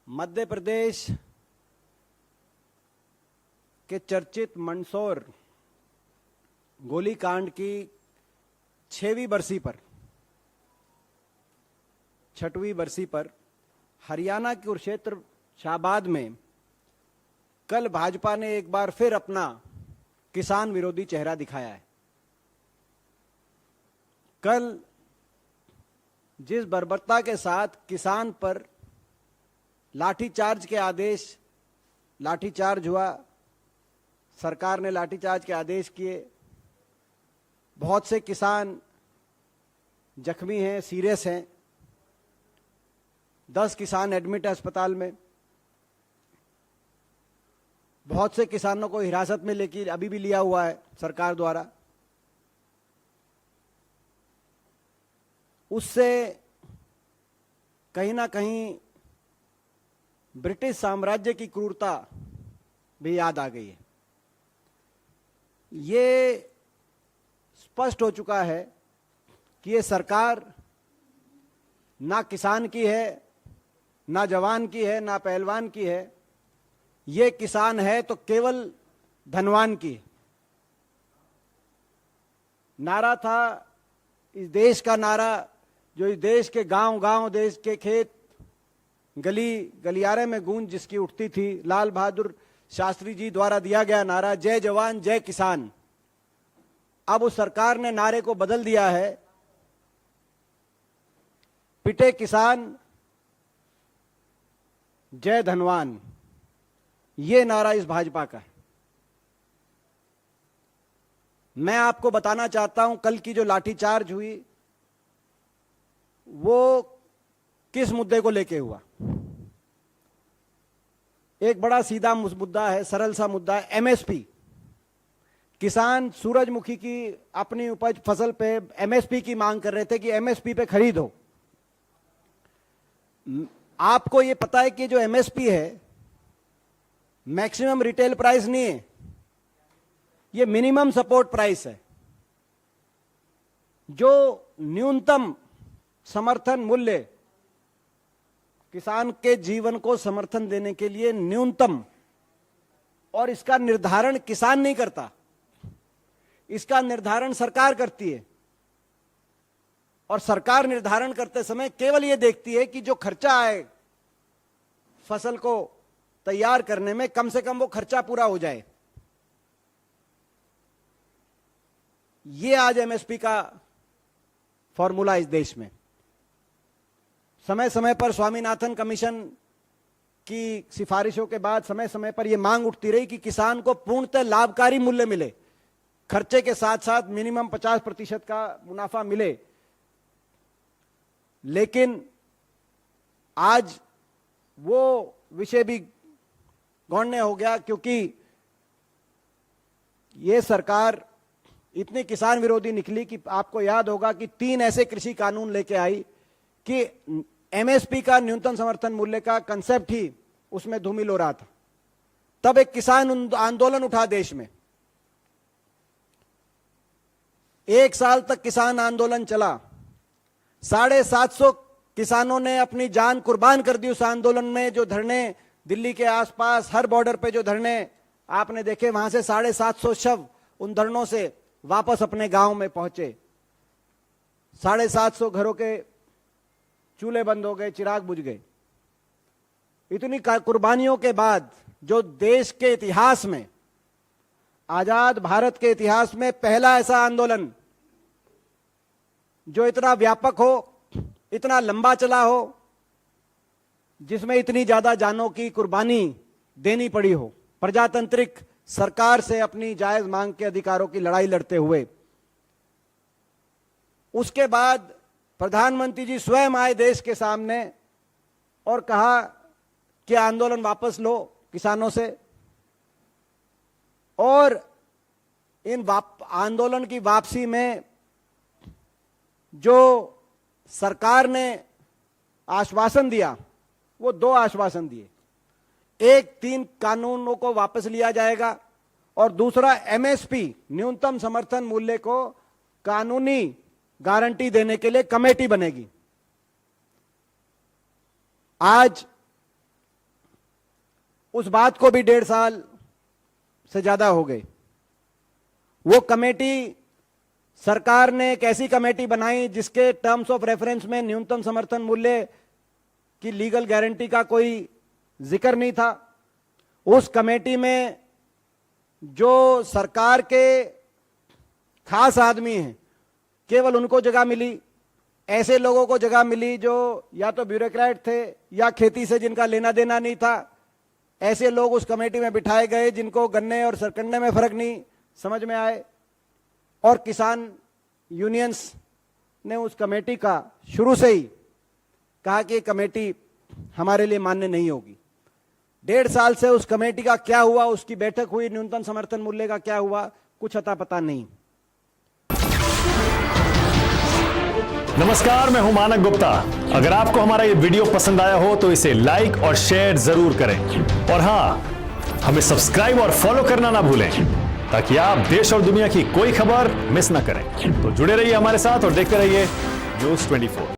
मध्य प्रदेश के चर्चित मंदसौर गोलीकांड की 6वीं बरसी पर 6वीं बरसी पर हरियाणा के कुरुक्षेत्र शाहबाद में कल भाजपा ने एक बार फिर अपना किसान विरोधी चेहरा दिखाया है। कल जिस बर्बरता के साथ किसान पर लाठीचार्ज हुआ, सरकार ने लाठीचार्ज के आदेश किए, बहुत से किसान जख्मी हैं, सीरियस हैं, 10 किसान एडमिट है अस्पताल में, बहुत से किसानों को हिरासत में लेकर अभी भी लिया हुआ है सरकार द्वारा। उससे कहीं ना कहीं ब्रिटिश साम्राज्य की क्रूरता भी याद आ गई है। ये स्पष्ट हो चुका है कि ये सरकार ना किसान की है, ना जवान की है, ना पहलवान की है। ये किसान है तो केवल धनवान की। नारा था इस देश का नारा, जो इस देश के गांव-गांव, देश के खेत गली गलियारे में गूंज जिसकी उठती थी, लाल बहादुर शास्त्री जी द्वारा दिया गया नारा, जय जवान जय किसान। अब उस सरकार ने नारे को बदल दिया है, पिटे किसान जय धनवान। ये नारा इस भाजपा का है। मैं आपको बताना चाहता हूं, कल की जो लाठीचार्ज हुई वो किस मुद्दे को लेके हुआ। एक बड़ा सीधा मुद्दा है, सरल सा मुद्दा है, एमएसपी। किसान सूरजमुखी की अपनी उपज फसल पे एमएसपी की मांग कर रहे थे कि एमएसपी पे खरीदो। आपको ये पता है कि जो एमएसपी है मैक्सिमम रिटेल प्राइस नहीं है, ये मिनिमम सपोर्ट प्राइस है। जो न्यूनतम समर्थन मूल्य किसान के जीवन को समर्थन देने के लिए न्यूनतम, और इसका निर्धारण किसान नहीं करता, इसका निर्धारण सरकार करती है। और सरकार निर्धारण करते समय केवल यह देखती है कि जो खर्चा आए फसल को तैयार करने में, कम से कम वो खर्चा पूरा हो जाए। ये आज एमएसपी का फॉर्मूला इस देश में। समय समय पर स्वामीनाथन कमीशन की सिफारिशों के बाद समय समय पर यह मांग उठती रही कि किसान को पूर्णतः लाभकारी मूल्य मिले, खर्चे के साथ साथ मिनिमम 50% का मुनाफा मिले। लेकिन आज वो विषय भी गौण्य हो गया, क्योंकि ये सरकार इतनी किसान विरोधी निकली कि आपको याद होगा कि 3 ऐसे कृषि कानून लेके आई कि एमएसपी का, न्यूनतम समर्थन मूल्य का कंसेप्ट ही उसमें धूमिल हो रहा था। तब एक किसान आंदोलन उठा देश में। 1 साल तक किसान आंदोलन चला। 750 किसानों ने अपनी जान कुर्बान कर दी उस आंदोलन में। जो धरने दिल्ली के आसपास हर बॉर्डर पे जो धरने आपने देखे, वहां से 750 शव उन धरनों से वापस अपने गांव में पहुंचे। 750 घरों के चूल्हे बंद हो गए, चिराग बुझ गए। इतनी कुर्बानियों के बाद जो देश के इतिहास में, आजाद भारत के इतिहास में पहला ऐसा आंदोलन जो इतना व्यापक हो, इतना लंबा चला हो, जिसमें इतनी ज्यादा जानों की कुर्बानी देनी पड़ी हो, प्रजातांत्रिक सरकार से अपनी जायज मांग के अधिकारों की लड़ाई लड़ते हुए। उसके बाद प्रधानमंत्री जी स्वयं आए देश के सामने और कहा कि आंदोलन वापस लो किसानों से। और इन आंदोलन की वापसी में जो सरकार ने आश्वासन दिया, वो 2 आश्वासन दिए। एक, 3 कानूनों को वापस लिया जाएगा, और दूसरा एमएसपी, न्यूनतम समर्थन मूल्य को कानूनी गारंटी देने के लिए कमेटी बनेगी। आज उस बात को भी 1.5 साल से ज्यादा हो गए। वो कमेटी, सरकार ने एक ऐसी कमेटी बनाई जिसके टर्म्स ऑफ रेफरेंस में न्यूनतम समर्थन मूल्य की लीगल गारंटी का कोई जिक्र नहीं था। उस कमेटी में जो सरकार के खास आदमी हैं, केवल उनको जगह मिली। ऐसे लोगों को जगह मिली जो या तो ब्यूरोक्रेट थे या खेती से जिनका लेना देना नहीं था। ऐसे लोग उस कमेटी में बिठाए गए जिनको गन्ने और सरकंडे में फर्क नहीं समझ में आए। और किसान यूनियंस ने उस कमेटी का शुरू से ही कहा कि कमेटी हमारे लिए मान्य नहीं होगी। 1.5 साल से उस कमेटी का क्या हुआ, उसकी बैठक हुई, न्यूनतम समर्थन मूल्य का क्या हुआ, कुछ अता पता नहीं। नमस्कार, मैं हूं मानक गुप्ता। अगर आपको हमारा ये वीडियो पसंद आया हो तो इसे लाइक और शेयर जरूर करें, और हां, हमें सब्सक्राइब और फॉलो करना ना भूलें ताकि आप देश और दुनिया की कोई खबर मिस ना करें। तो जुड़े रहिए हमारे साथ और देखते रहिए न्यूज़ 24।